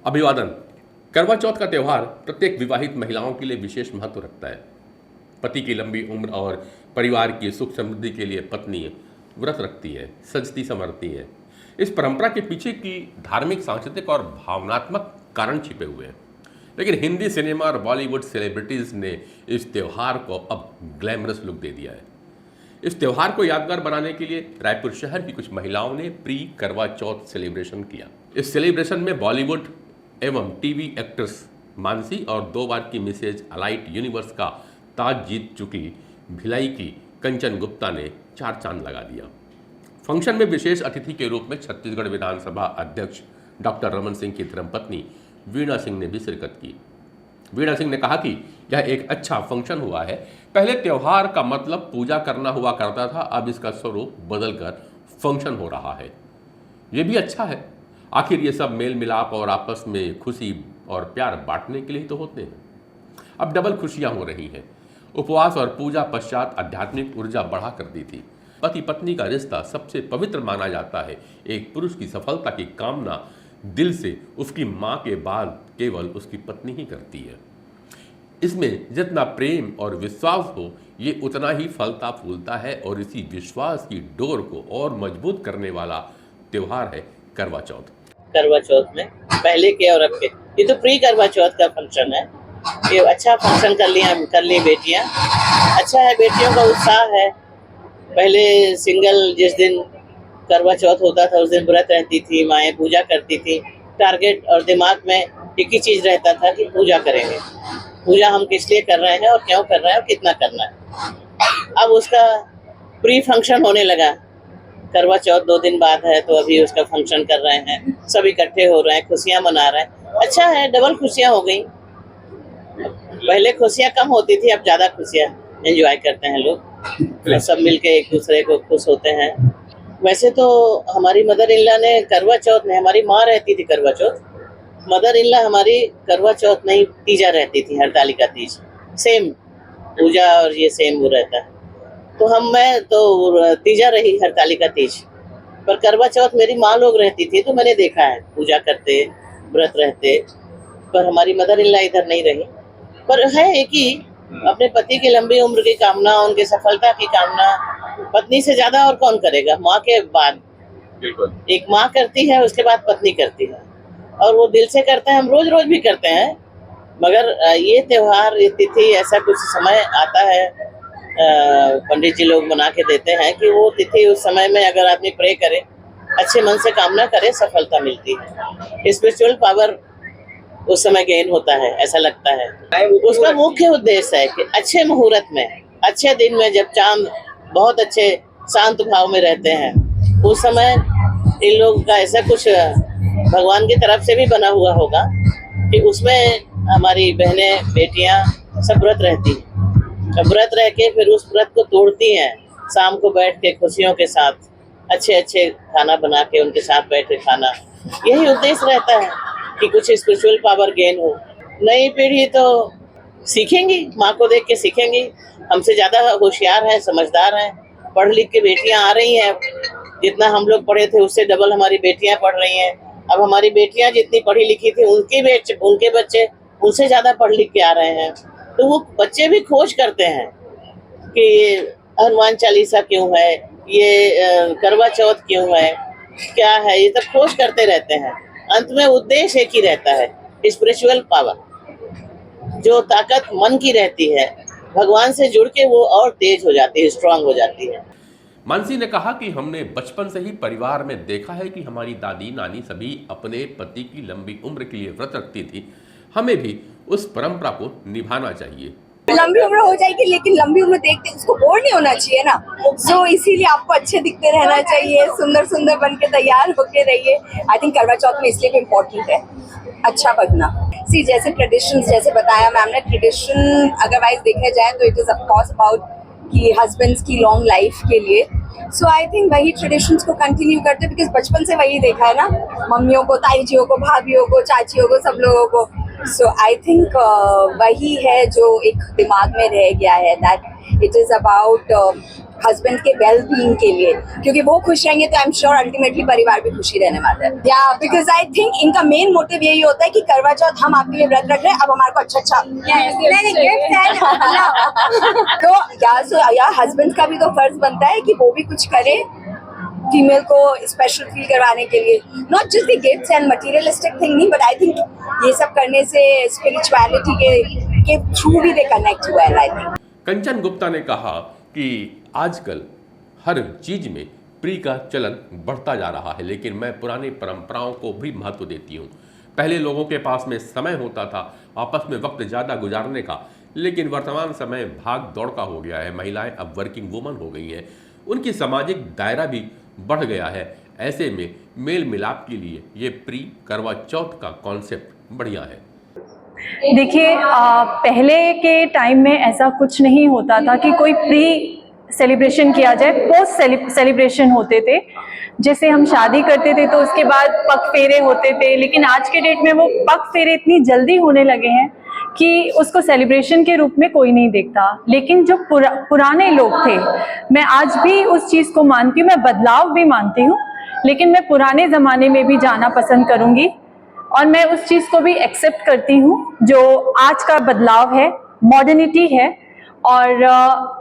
अभिवादन। करवा चौथ का त्यौहार प्रत्येक विवाहित महिलाओं के लिए विशेष महत्व रखता है। पति की लंबी उम्र और परिवार की सुख समृद्धि के लिए पत्नी व्रत रखती है, सजती संवरती है। इस परंपरा के पीछे की धार्मिक, सांस्कृतिक और भावनात्मक कारण छिपे हुए हैं। लेकिन हिंदी सिनेमा और बॉलीवुड सेलिब्रिटीज ने इस त्यौहार को अब ग्लैमरस लुक दे दिया है। इस त्यौहार को यादगार बनाने के लिए रायपुर शहर की कुछ महिलाओं ने प्री करवा चौथ सेलिब्रेशन किया। इस सेलिब्रेशन में बॉलीवुड एवं टीवी एक्ट्रेस मानसी और 2 बार की मिसेज अलाइट यूनिवर्स का ताज जीत चुकी भिलाई की कंचन गुप्ता ने 4 चांद लगा दिया। फंक्शन में विशेष अतिथि के रूप में छत्तीसगढ़ विधानसभा अध्यक्ष डॉक्टर रमन सिंह की धर्मपत्नी वीणा सिंह ने भी शिरकत की। वीणा सिंह ने कहा कि यह एक अच्छा फंक्शन हुआ है। पहले त्यौहार का मतलब पूजा करना हुआ करता था, अब इसका स्वरूप बदलकर फंक्शन हो रहा है। ये भी अच्छा है। आखिर ये सब मेल मिलाप और आपस में खुशी और प्यार बांटने के लिए तो होते हैं। अब डबल खुशियां हो रही हैं। उपवास और पूजा पश्चात आध्यात्मिक ऊर्जा बढ़ा कर दी थी। पति पत्नी का रिश्ता सबसे पवित्र माना जाता है। एक पुरुष की सफलता की कामना दिल से उसकी माँ के बाद केवल उसकी पत्नी ही करती है। इसमें जितना प्रेम और विश्वास हो, ये उतना ही फलता फूलता है और इसी विश्वास की डोर को और मजबूत करने वाला त्यौहार है करवा चौथ। करवा चौथ में पहले के और अब के, ये तो प्री करवा चौथ का फंक्शन है। ये अच्छा फंक्शन कर ली बेटियां। अच्छा है, बेटियों का उत्साह है। पहले सिंगल जिस दिन करवा चौथ होता था उस दिन व्रत रहती थी, माएँ पूजा करती थी। टारगेट और दिमाग में एक ही चीज रहता था कि पूजा करेंगे। पूजा हम किस लिए कर रहे हैं और क्यों कर रहे हैं और कितना करना है। अब उसका प्री फंक्शन होने लगा। करवा चौथ 2 दिन बाद है तो अभी उसका फंक्शन कर रहे हैं, सब इकट्ठे हो रहे हैं, खुशियां मना रहे हैं। अच्छा है, डबल खुशियां हो गई। पहले खुशियां कम होती थी, अब ज्यादा खुशियां एंजॉय करते हैं लोग और सब मिलके एक दूसरे को खुश होते हैं। वैसे तो हमारी मदर इनला ने करवा चौथ में, हमारी माँ रहती थी करवा चौथ, मदर इनला हमारी करवा चौथ नहीं तीजा रहती थी, हरतालिका तीज। सेम पूजा और ये सेम वो रहता है। तो मैं तो तीजा रही, हरतालिका तीज। पर करवा चौथ मेरी माँ लोग रहती थी तो मैंने देखा है पूजा करते, व्रत रहते। पर हमारी मदर इन लॉ इधर नहीं रही। पर है एक ही, अपने पति की लंबी उम्र की कामना, उनकी सफलता की कामना पत्नी से ज्यादा और कौन करेगा। माँ के बाद एक माँ करती है, उसके बाद पत्नी करती है और वो दिल से करते हैं। हम रोज रोज भी करते हैं, मगर ये त्योहार, ये तिथि, ऐसा कुछ समय आता है पंडित जी लोग बना के देते हैं कि वो तिथि उस समय में अगर आदमी प्रे करे, अच्छे मन से कामना करे, सफलता मिलती है। स्पिरिचुअल पावर उस समय गेन होता है, ऐसा लगता है। उसका मुख्य उद्देश्य है कि अच्छे मुहूर्त में, अच्छे दिन में, जब चांद बहुत अच्छे शांत भाव में रहते हैं, उस समय इन लोग का ऐसा कुछ भगवान की तरफ से भी बना हुआ होगा कि उसमें हमारी बहनें, बेटियां सब व्रत रहती हैं। व्रत रह के फिर उस व्रत को तोड़ती हैं। शाम को बैठ के खुशियों के साथ अच्छे अच्छे खाना बना के उनके साथ बैठ के खाना, यही उद्देश्य रहता है कि कुछ स्पिरिचुअल पावर गेन हो। नई पीढ़ी तो सीखेंगी, माँ को देख के सीखेंगी। हमसे ज्यादा होशियार है, समझदार हैं, पढ़ लिख के बेटियां आ रही हैं। जितना हम लोग पढ़े थे उससे डबल हमारी बेटियां पढ़ रही हैं। अब हमारी बेटियां जितनी पढ़ी लिखी थी, उनके बच्चे उनसे ज्यादा पढ़ लिख के आ रहे हैं। तो वो बच्चे भी खोज करते हैं कि ये हनुमान चालीसा क्यों है, ये करवा चौथ क्यों है, क्या है, ये सब खोज करते रहते हैं। अंत में उद्देश्य एक ही रहता है, स्पिरिचुअल पावर। जो ताकत मन की रहती है, भगवान से जुड़ के वो और तेज हो जाती है, स्ट्रांग हो जाती है। मानसी ने कहा कि हमने बचपन से ही परिवार में देखा है कि हमारी दादी नानी सभी अपने पति की लंबी उम्र के लिए व्रत रखती थी। हमें भी उस परंपरा को निभाना चाहिए। लंबी उम्र हो जाएगी, लेकिन लंबी उम्र देखते उसको बोर नहीं होना चाहिए ना। सो इसीलिए आपको अच्छे दिखते रहना चाहिए, सुंदर सुंदर बन के तैयार होके रहिए। आई थिंक करवा चौथ में इसलिए भी इम्पोर्टेंट है अच्छा बनना। सी जैसे ट्रेडिशंस, जैसे बताया मैम ने, ट्रेडिशन अदरवाइज देखा जाए तो it is of course about कि हस्बैंड्स की लॉन्ग लाइफ के लिए। सो आई थिंक वही ट्रेडिशंस को कंटिन्यू करते, बिकॉज बचपन से वही देखा है ना, मम्मियों को, ताईजियों को, भाभियों को, चाचियों को, सब लोगों को। सो आई थिंक वही है जो एक दिमाग में रह गया है, that it is about husband के वेल बीइंग के लिए, क्योंकि वो खुश रहेंगे तो आई एम श्योर अल्टीमेटली परिवार भी खुशी रहने वाला है। या बिकॉज आई थिंक इनका मेन मोटिव यही होता है कि करवा चौथ हम आपके लिए व्रत रख रहे हैं, अब हमारे को अच्छा तो या हस्बैंड का भी तो फर्ज बनता है कि वो भी कुछ करे फीमेल को स्पेशल फील करवाने के लिए, not just the gifts and materialistic thing नहीं, बट आई थिंक ये सब करने से स्पिरिचुअलिटी के थ्रू भी दे कनेक्ट हुआ है। आई थिंक कंचन गुप्ता ने कहा कि आजकल हर चीज में प्री का चलन बढ़ता जा रहा है, लेकिन मैं पुरानी परंपराओं को भी महत्व देती हूँ। पहले लोगों के पास में समय होता था आपस में वक्त ज़्यादा गुजारने का, लेकिन वर्तमान समय भाग दौड़ का हो गया है। महिलाएं अब वर्किंग वुमन हो गई हैं, उनकी सामाजिक दायरा भी बढ़ गया है। ऐसे में मेल मिलाप के लिए ये प्री करवा चौथ का कॉन्सेप्ट बढ़िया है। देखिए, पहले के टाइम में ऐसा कुछ नहीं होता था कि कोई प्री सेलिब्रेशन किया जाए, पोस्ट सेलिब्रेशन होते थे। जैसे हम शादी करते थे तो उसके बाद पग फेरे होते थे, लेकिन आज के डेट में वो पग फेरे इतनी जल्दी होने लगे हैं कि उसको सेलिब्रेशन के रूप में कोई नहीं देखता। लेकिन जो पुराने लोग थे, मैं आज भी उस चीज़ को मानती हूँ, मैं बदलाव भी मानती हूँ, लेकिन मैं पुराने ज़माने में भी जाना पसंद करूँगी और मैं उस चीज़ को भी एक्सेप्ट करती हूँ जो आज का बदलाव है, मॉडर्निटी है। और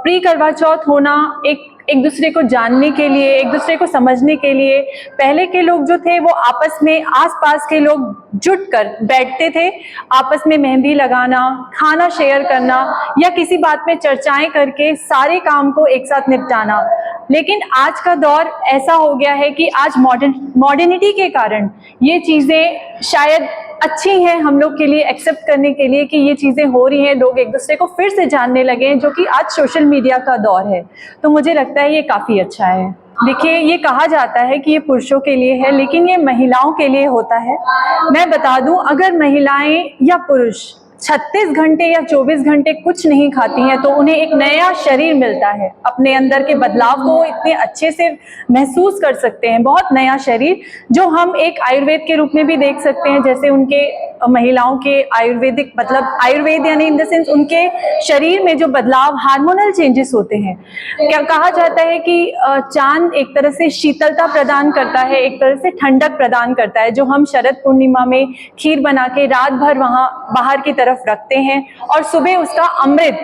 प्री करवा चौथ होना एक दूसरे को जानने के लिए, एक दूसरे को समझने के लिए, पहले के लोग जो थे वो आपस में, आसपास के लोग जुट कर बैठते थे, आपस में मेहंदी लगाना, खाना शेयर करना या किसी बात में चर्चाएं करके सारे काम को एक साथ निपटाना। लेकिन आज का दौर ऐसा हो गया है कि आज मॉडर्निटी के कारण ये चीज़ें शायद अच्छी हैं हम लोग के लिए एक्सेप्ट करने के लिए कि ये चीज़ें हो रही हैं, लोग एक दूसरे को फिर से जानने लगे हैं, जो कि आज सोशल मीडिया का दौर है। तो मुझे लगता है ये काफ़ी अच्छा है। देखिए, ये कहा जाता है कि ये पुरुषों के लिए है, लेकिन ये महिलाओं के लिए होता है। मैं बता दूं, अगर महिलाएं या पुरुष 36 घंटे या 24 घंटे कुछ नहीं खाती हैं तो उन्हें एक नया शरीर मिलता है, अपने अंदर के बदलाव को इतने अच्छे से महसूस कर सकते हैं। बहुत नया शरीर जो हम एक आयुर्वेद के रूप में भी देख सकते हैं, जैसे उनके महिलाओं के आयुर्वेदिक, मतलब आयुर्वेद यानी इन द सेंस उनके शरीर में जो बदलाव, हार्मोनल चेंजेस होते हैं। क्या कहा जाता है कि चांद एक तरह से शीतलता प्रदान करता है, एक तरह से ठंडक प्रदान करता है, जो हम शरद पूर्णिमा में खीर बना के रात भर वहाँ बाहर की तरफ रखते हैं और सुबह उसका अमृत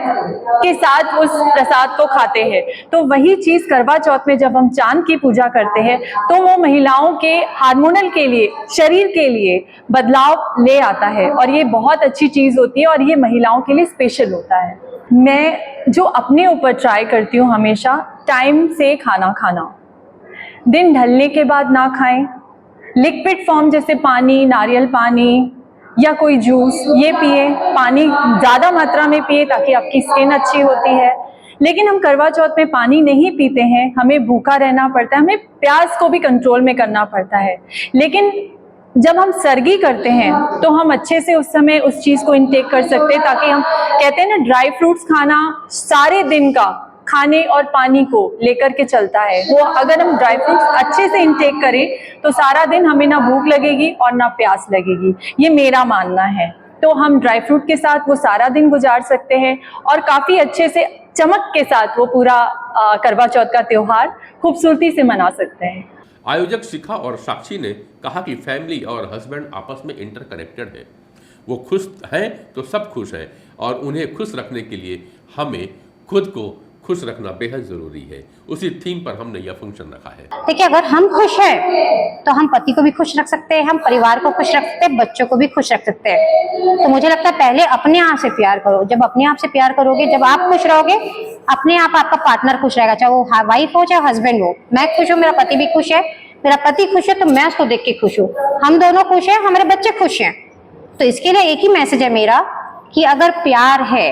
के साथ उस प्रसाद को खाते हैं। तो वही चीज करवा चौथ में जब हम चांद की पूजा करते हैं तो वो महिलाओं के हार्मोनल के लिए, शरीर के लिए बदलाव ले आता है और ये बहुत अच्छी चीज होती है और ये महिलाओं के लिए स्पेशल होता है। मैं जो अपने ऊपर ट्राई करती हूँ हमेशा, टाइम से खाना खाना, दिन ढलने के बाद ना खाएं, लिक्विड फॉर्म जैसे पानी, नारियल पानी या कोई जूस, ये पिए, पानी ज़्यादा मात्रा में पिए ताकि आपकी स्किन अच्छी होती है। लेकिन हम करवा चौथ में पानी नहीं पीते हैं, हमें भूखा रहना पड़ता है, हमें प्यास को भी कंट्रोल में करना पड़ता है। लेकिन जब हम सरगी करते हैं तो हम अच्छे से उस समय उस चीज़ को इनटेक कर सकते हैं, ताकि हम कहते हैं ना, ड्राई फ्रूट्स खाना सारे दिन का खाने और पानी को लेकर के चलता है। वो अगर हम ड्राई फ्रूट्स अच्छे से इंटेक करें तो सारा दिन हमें ना भूख लगेगी और ना प्यास लगेगी, ये मेरा मानना है। तो हम ड्राई फ्रूट के साथ वो सारा दिन गुजार सकते हैं और काफ़ी अच्छे से चमक के साथ वो पूरा करवा चौथ का त्यौहार खूबसूरती से मना सकते हैं। आयोजक शिखा और साक्षी ने कहा कि फैमिली और हस्बैंड आपस में इंटरकनेक्टेड है, वो खुश हैं तो सब खुश हैं और उन्हें खुश रखने के लिए हमें खुद को खुश रखना बेहद जरूरी है। उसी थीम पर हमने यह फंक्शन रखा है। देखिए, अगर हम खुश हैं तो हम पति को भी खुश रख सकते हैं, हम परिवार को खुश रख सकते हैं, बच्चों को भी खुश रख सकते हैं। तो मुझे लगता है पहले अपने आप से प्यार करो। जब अपने आप से प्यार करोगे, जब आप खुश रहोगे, अपने आप आपका पार्टनर खुश रहेगा, चाहे वो वाइफ हो चाहे हस्बैंड हो। मैं खुश हूँ, मेरा पति भी खुश है, मेरा पति खुश है तो मैं उसको देख के खुश हूँ, हम दोनों खुश हैं, हमारे बच्चे खुश हैं। तो इसके लिए एक ही मैसेज है मेरा कि अगर प्यार है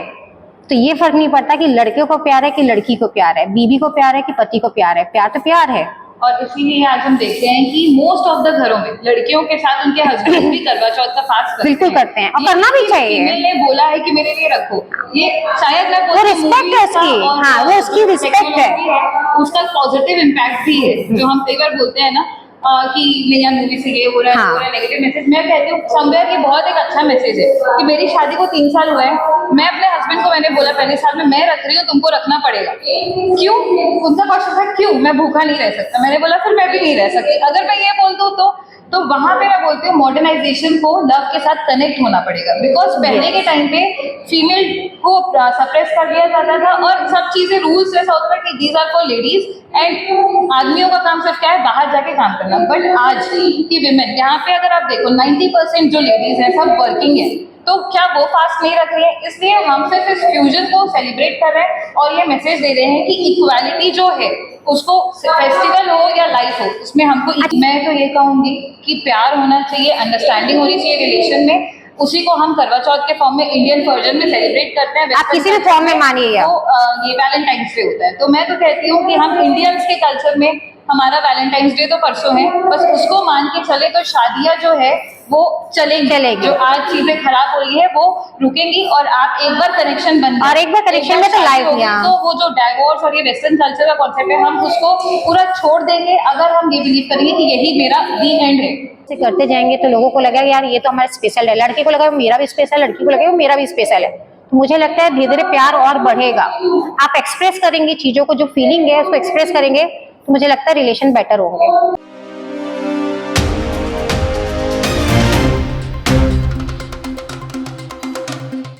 तो ये फर्क नहीं पड़ता कि लड़के को प्यार है कि लड़की को प्यार है, बीवी को प्यार है कि पति को प्यार है, प्यार तो प्यार है। और इसीलिए आज हम देखते हैं कि मोस्ट ऑफ द घरों में लड़कियों के साथ उनके हस्बैंड भी करवा चौथ का फास्ट बिल्कुल करते हैं और करना भी चाहिए। फीमेल ने बोला है कि मेरे लिए रखो, ये शायद मैं वो रिस्पेक्ट है उसकी, हाँ वो उसकी रिस्पेक्ट है, उसका पॉजिटिव इम्पैक्ट भी है। जो हम कई बार बोलते हैं ना, कि मेरा मूवी से ये हो रहा है हाँ। वो हो रहा है, नेगेटिव मैसेज। मैं कहती हूँ समवेयर ये बहुत एक अच्छा मैसेज है कि मेरी शादी को 3 साल हुए हैं, मैं अपने हस्बैंड को मैंने बोला पहले साल में मैं रख रही हूँ, तुमको रखना पड़ेगा। क्यों? उनका क्वेश्चन था क्यों? मैं भूखा नहीं रह सकता। मैंने बोला फिर मैं भी नहीं रह सकती। अगर मैं ये बोल दूँ तो वहां पे मैं बोलती हूँ मॉडर्नाइजेशन को लव के साथ कनेक्ट होना पड़ेगा। बिकॉज पहले के टाइम पे फीमेल को सप्रेस कर दिया जाता था और सब चीजें रूल्स ऐसा होता था कि these are for ladies and आदमियों का काम सिर्फ क्या है, बाहर जाके काम करना। बट आज की विमेन, यहाँ पे अगर आप देखो 90% जो लेडीज है सब वर्किंग है, तो क्या वो फास्ट नहीं रख रही है? इसलिए हम सिर्फ इस फ्यूजन को सेलिब्रेट कर रहे हैं और ये मैसेज दे रहे हैं कि इक्वालिटी जो है उसको फेस्टिवल हो या लाइफ हो उसमें हमको, मैं तो ये कहूंगी कि प्यार होना चाहिए, अंडरस्टैंडिंग होनी चाहिए रिलेशन में। उसी को हम करवा चौथ के फॉर्म में इंडियन वर्जन में सेलिब्रेट करते हैं। आप किसी भी फॉर्म में मानिए, तो ये वैलेंटाइंस डे होता है। तो मैं तो कहती हूँ कि हम इंडियंस के कल्चर में हमारा वैलेंटाइंस डे तो परसों है, बस उसको मान के चले तो शादियां जो है वो चलेगी। जो आज चीजें खराब हो रही है वो रुकेंगी और आप एक बार कनेक्शन बन और एक बार कनेक्शन में तो लाइफ तो वो जो डाइवोर्स और ये वेस्टर्न कल्चर का कॉन्सेप्ट है हम उसको पूरा छोड़ देंगे अगर हम ये बिलीव करेंगे कि यही मेरा दी एंड है। से करते जाएंगे तो लोगों को लगेगा यार ये तो हमारा स्पेशल है, लड़के को लगेगा मेरा भी स्पेशल, लड़की को लगेगा मेरा भी स्पेशल है। तो मुझे लगता है धीरे धीरे प्यार और बढ़ेगा। आप एक्सप्रेस करेंगे चीजों को, जो फीलिंग है उसको एक्सप्रेस करेंगे तो मुझे लगता है रिलेशन बेटर होंगे।